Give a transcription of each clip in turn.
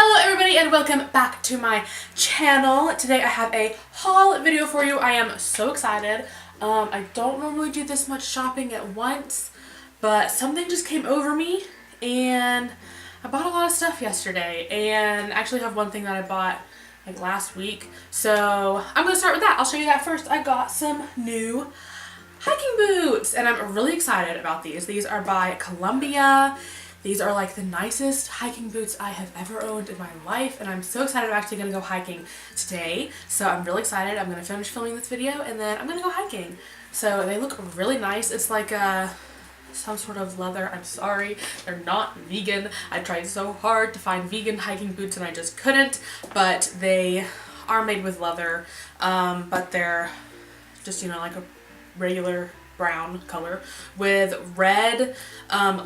Hello everybody and welcome back to my channel. Today I have a haul video for you. I am so excited. I don't normally do this much shopping at once, but something just came over me and I bought a lot of stuff yesterday, and I actually have one thing that I bought like last week. So I'm going to start with that. I'll show you that first. I got some new hiking boots and I'm really excited about these. These are by Columbia. These are like the nicest hiking boots I have ever owned in my life, and I'm so excited. I'm actually going to go hiking today, so I'm really excited. I'm going to finish filming this video and then I'm going to go hiking. So they look really nice. It's like some sort of leather. I'm sorry, they're not vegan. I tried so hard to find vegan hiking boots and I just couldn't, but they are made with leather, but they're just, you know, like a regular brown color with red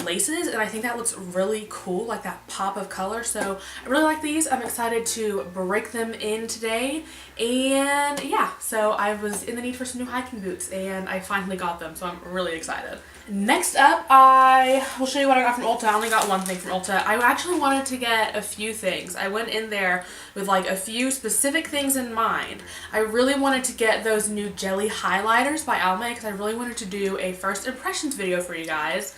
laces, and I think that looks really cool, like that pop of color. So I really like these. I'm excited to break them in today, and yeah, so I was in the need for some new hiking boots and I finally got them, so I'm really excited. Next up, I will show you what I got from Ulta. I only got one thing from Ulta. I actually wanted to get a few things. I went in there with like a few specific things in mind. I really wanted to get those new jelly highlighters by Alma because I really wanted to do a first impressions video for you guys,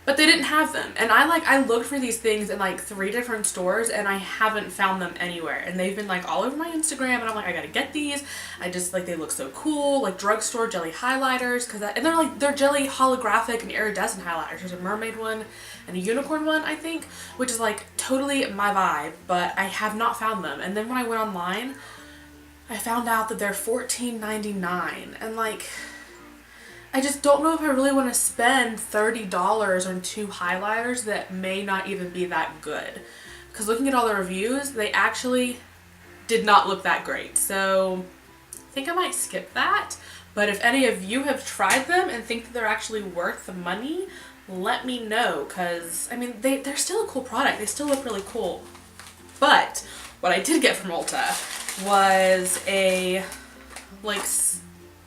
but they didn't have them. And I looked for these things in like 3 different stores and I haven't found them anywhere. And they've been like all over my Instagram and I'm like, I gotta get these. I just like, they look so cool, like drugstore jelly highlighters, and they're jelly holographic and iridescent highlighters. There's a mermaid one and a unicorn one, I think, which is like totally my vibe, but I have not found them. And then when I went online, I found out that they're $14.99, and like, I just don't know if I really want to spend $30 on 2 highlighters that may not even be that good. Because looking at all the reviews, they actually did not look that great. So I think I might skip that. But if any of you have tried them and think that they're actually worth the money, let me know. Because, I mean, they're still a cool product. They still look really cool. But what I did get from Ulta was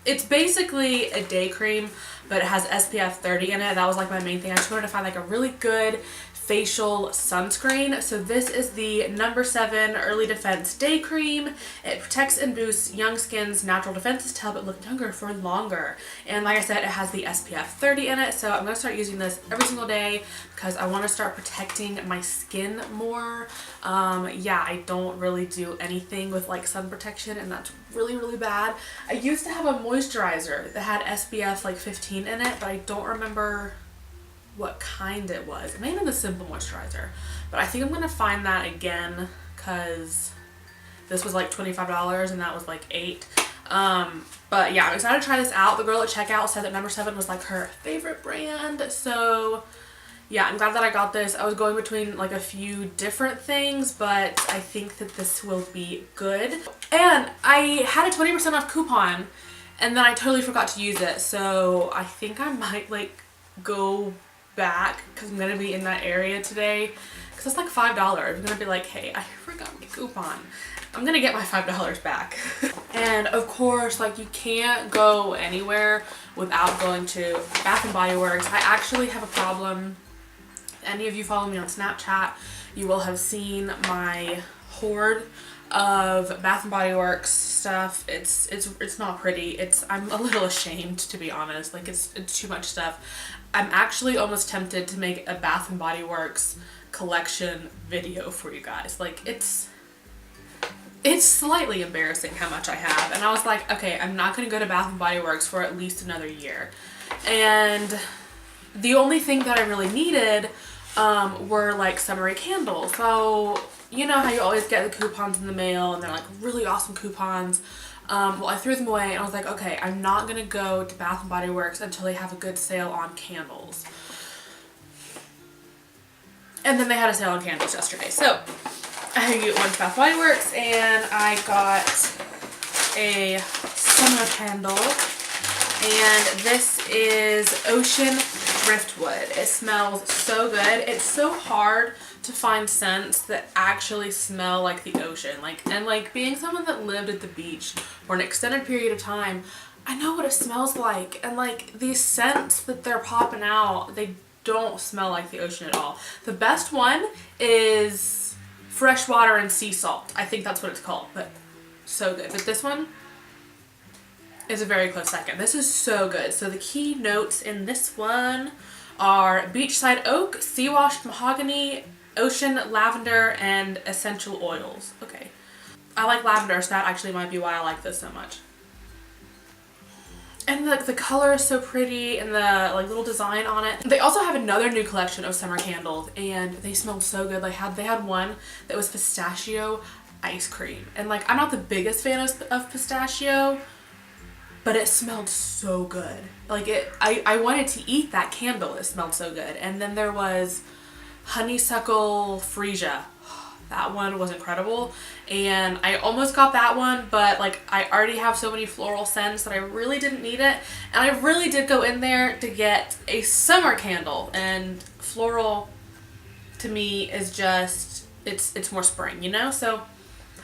it's basically a day cream, but it has SPF 30 in it. That was like my main thing. I just wanted to find like a really good facial sunscreen. So this is the No. 7 Early Defense Day Cream. It protects and boosts young skin's natural defenses to help it look younger for longer. And like I said, it has the SPF 30 in it. So I'm going to start using this every single day because I want to start protecting my skin more. Yeah, I don't really do anything with like sun protection, and that's really, really bad. I used to have a moisturizer that had SPF like 15 in it, but I don't remember what kind it was. It may have been the Simple Moisturizer, but I think I'm going to find that again because this was like $25 and that was like $8. But yeah, I'm excited to try this out. The girl at checkout said that No. 7 was like her favorite brand, so yeah, I'm glad that I got this. I was going between like a few different things, but I think that this will be good. And I had a 20% off coupon and then I totally forgot to use it, so I think I might like go back because I'm gonna be in that area today because it's like $5. I'm gonna be like, hey, I forgot my coupon. I'm gonna get my $5 back. And of course, like, you can't go anywhere without going to Bath and Body Works. I actually have a problem. If any of you follow me on Snapchat, you will have seen my hoard of Bath and Body Works stuff. It's not pretty. I'm a little ashamed, to be honest. Like, it's too much stuff. I'm actually almost tempted to make a Bath and Body Works collection video for you guys. Like, it's slightly embarrassing how much I have, and I was like, okay, I'm not gonna go to Bath and Body Works for at least another year. And the only thing that I really needed were like summery candles. So you know how you always get the coupons in the mail and they're like really awesome coupons. Well, I threw them away and I was like, okay, I'm not gonna go to Bath and Body Works until they have a good sale on candles. And then they had a sale on candles yesterday. So I went to Bath and Body Works and I got a summer candle. And this is Ocean Driftwood. It smells so good. It's so hard to find scents that actually smell like the ocean. And being someone that lived at the beach for an extended period of time, I know what it smells like. And like, these scents that they're popping out, they don't smell like the ocean at all. The best one is fresh water and sea salt. I think that's what it's called, but so good. But this one is a very close second. This is so good. So the key notes in this one are beachside oak, sea washed mahogany, ocean lavender, and essential oils. Okay. I like lavender, so that actually might be why I like this so much. And the color is so pretty, and the like little design on it. They also have another new collection of summer candles, and they smelled so good. They had one that was pistachio ice cream, and like I'm not the biggest fan of pistachio, but it smelled so good. Like I wanted to eat that candle. It smelled so good. And then there was honeysuckle freesia. That one was incredible, and I almost got that one, but like I already have so many floral scents that I really didn't need it, and I really did go in there to get a summer candle, and floral to me is just it's more spring, you know. So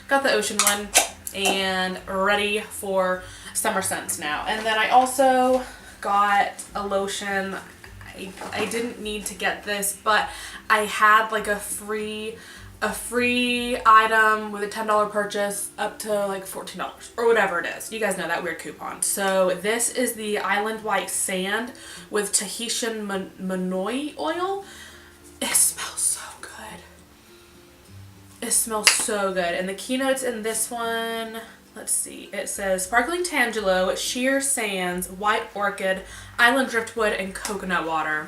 got the ocean one and ready for summer scents now. And then I also got a lotion. I didn't need to get this, but I had like a free item with a $10 purchase up to like $14 or whatever it is. You guys know that weird coupon. So this is the Island White Sand with Tahitian Manoi oil. It smells so good. It smells so good. And the keynotes in this one, let's see, it says sparkling tangelo, sheer sands, white orchid, island driftwood, and coconut water.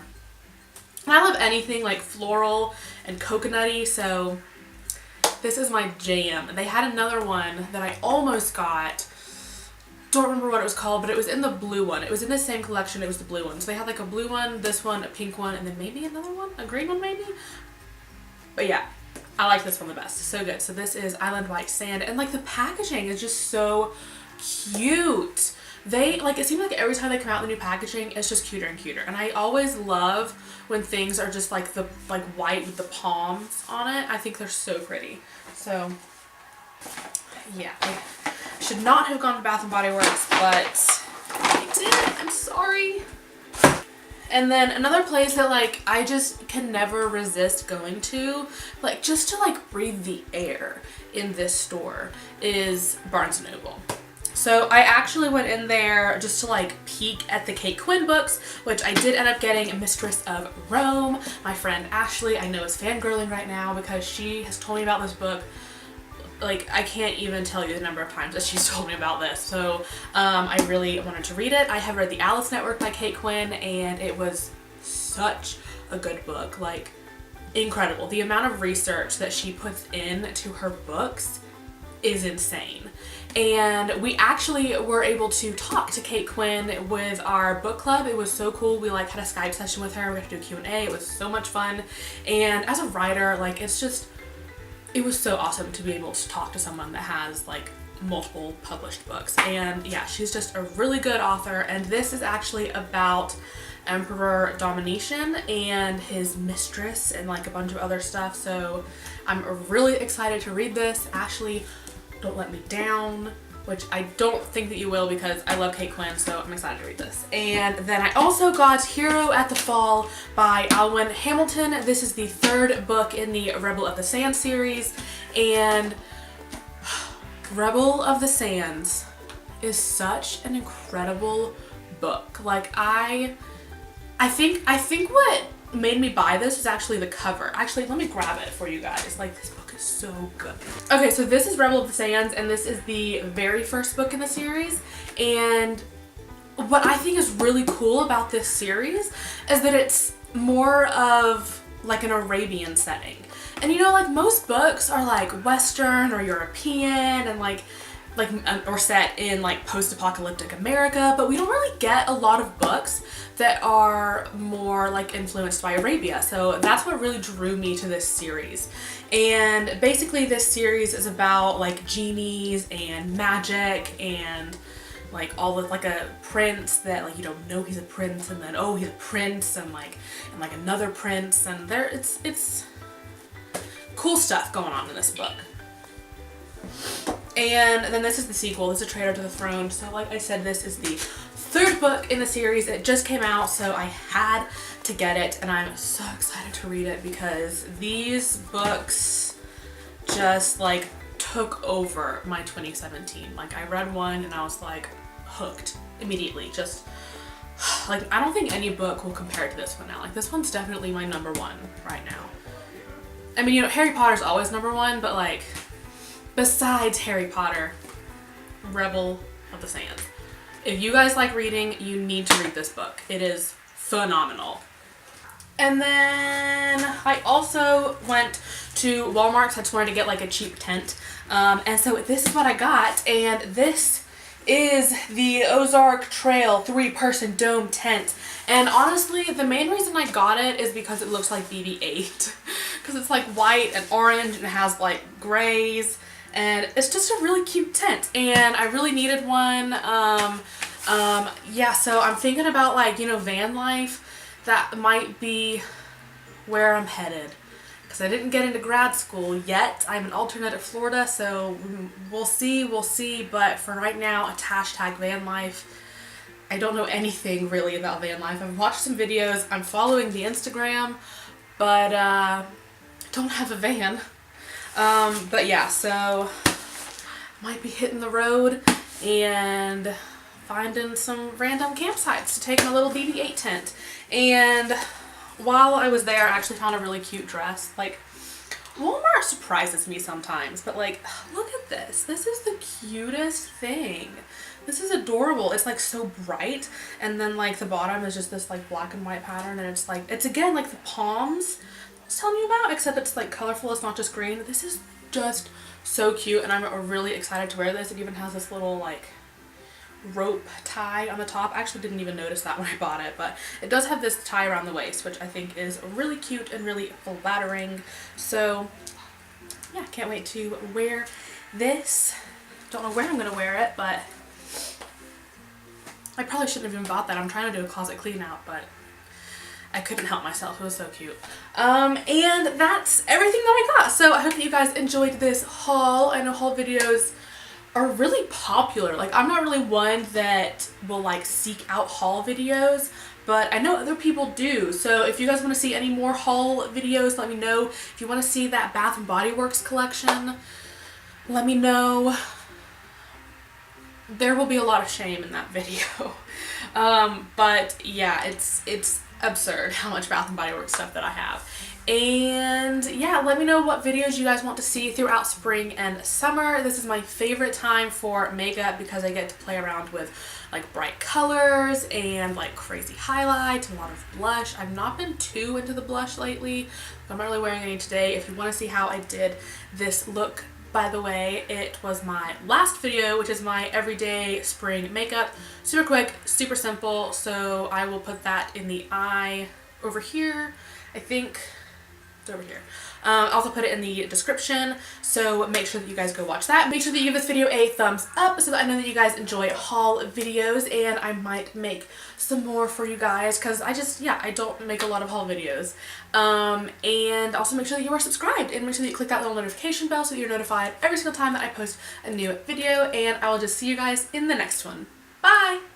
And I love anything like floral and coconutty, so this is my jam. They had another one that I almost got. Don't remember what it was called, but it was in the blue one. It was in the same collection. It was the blue one. So they had like a blue one, this one, a pink one, and then maybe another one, a green one maybe. But yeah, I like this one the best. So good. So this is Island White Sand, and like the packaging is just so cute. They like, it seems like every time they come out with the new packaging, it's just cuter and cuter. And I always love when things are just like the white with the palms on it. I think they're so pretty. So yeah, I should not have gone to Bath and Body Works, but I did. I'm sorry. And then another place that like I just can never resist going to, like just to like breathe the air in this store, is Barnes & Noble. So I actually went in there just to like peek at the Kate Quinn books, which I did end up getting Mistress of Rome. My friend Ashley, I know, is fangirling right now because she has told me about this book. Like, I can't even tell you the number of times that she's told me about this. So I really wanted to read it. I have read The Alice Network by Kate Quinn, and it was such a good book. Like, incredible. The amount of research that she puts into her books is insane. And we actually were able to talk to Kate Quinn with our book club. It was so cool. We like had a Skype session with her. We got to do Q&A. It was so much fun. And as a writer, like it was so awesome to be able to talk to someone that has like multiple published books. And yeah, she's just a really good author. And this is actually about Emperor Domitian and his mistress and like a bunch of other stuff. So I'm really excited to read this. Ashley, don't let me down, which I don't think that you will because I love Kate Quinn, so I'm excited to read this. And then I also got Hero at the Fall by Alwyn Hamilton. This is the third book in the Rebel of the Sand series, and Rebel of the Sands is such an incredible book. Like I think what made me buy this is actually the cover. Actually, let me grab it for you guys. Like, this book is so good. Okay, so this is Rebel of the Sands, and this is the very first book in the series. And what I think is really cool about this series is that it's more of like an Arabian setting. And you know, like most books are like Western or European and like or set in like post-apocalyptic America, but we don't really get a lot of books that are more like influenced by Arabia. So that's what really drew me to this series. And basically this series is about like genies and magic and like all with like a prince that like you don't know he's a prince, and then oh he's a prince, and like another prince, and it's cool stuff going on in this book. And then this is the sequel. This is A Traitor to the Throne. So like I said, this is the third book in the series. It just came out, so I had to get it, and I'm so excited to read it because these books just like took over my 2017. Like I read one and I was like hooked immediately. Just like, I don't think any book will compare to this one now. Like this one's definitely my number one right now. I mean, you know, Harry Potter's always number one, but like besides Harry Potter, Rebel of the Sands. If you guys like reading, you need to read this book. It is phenomenal. And then I also went to Walmart because I just wanted to get like a cheap tent. And so this is what I got, and this is the Ozark Trail 3-person dome tent. And honestly, the main reason I got it is because it looks like BB-8. Because it's like white and orange and it has like grays. And it's just a really cute tent. And I really needed one. Yeah, so I'm thinking about like, you know, van life. That might be where I'm headed. Because I didn't get into grad school yet. I'm an alternate at Florida, so we'll see. But for right now, it's hashtag van life. I don't know anything really about van life. I've watched some videos. I'm following the Instagram, but don't have a van. But yeah, so might be hitting the road and finding some random campsites to take my little BB-8 tent. And while I was there, I actually found a really cute dress. Like, Walmart surprises me sometimes, but like, look at this. This is the cutest thing. This is adorable. It's like so bright, and then like the bottom is just this like black and white pattern, and it's like, it's again like the palms I was telling you about, except it's like colorful. It's not just green. This is just so cute, and I'm really excited to wear this. It even has this little like rope tie on the top. I actually didn't even notice that when I bought it, but it does have this tie around the waist, which I think is really cute and really flattering. So yeah, can't wait to wear this. Don't know where I'm gonna wear it, but I probably shouldn't have even bought that. I'm trying to do a closet clean out, but I couldn't help myself. It was so cute. And that's everything that I got. So I hope that you guys enjoyed this haul. I know haul videos are really popular. Like, I'm not really one that will like seek out haul videos, but I know other people do. So if you guys want to see any more haul videos, let me know. If you want to see that Bath and Body Works collection, let me know. There will be a lot of shame in that video. But yeah, it's absurd how much Bath and Body Works stuff that I have. And yeah, let me know what videos you guys want to see throughout spring and summer. This is my favorite time for makeup because I get to play around with like bright colors and like crazy highlights and a lot of blush. I've not been too into the blush lately. I'm not really wearing any today. If you want to see how I did this look, by the way, it was my last video, which is my everyday spring makeup. Super quick, super simple. So I will put that in the eye over here. I think it's over here. I'll also put it in the description, so make sure that you guys go watch that. Make sure that you give this video a thumbs up so that I know that you guys enjoy haul videos, and I might make some more for you guys because I don't make a lot of haul videos. And also make sure that you are subscribed, and make sure that you click that little notification bell so that you're notified every single time that I post a new video, and I will just see you guys in the next one. Bye!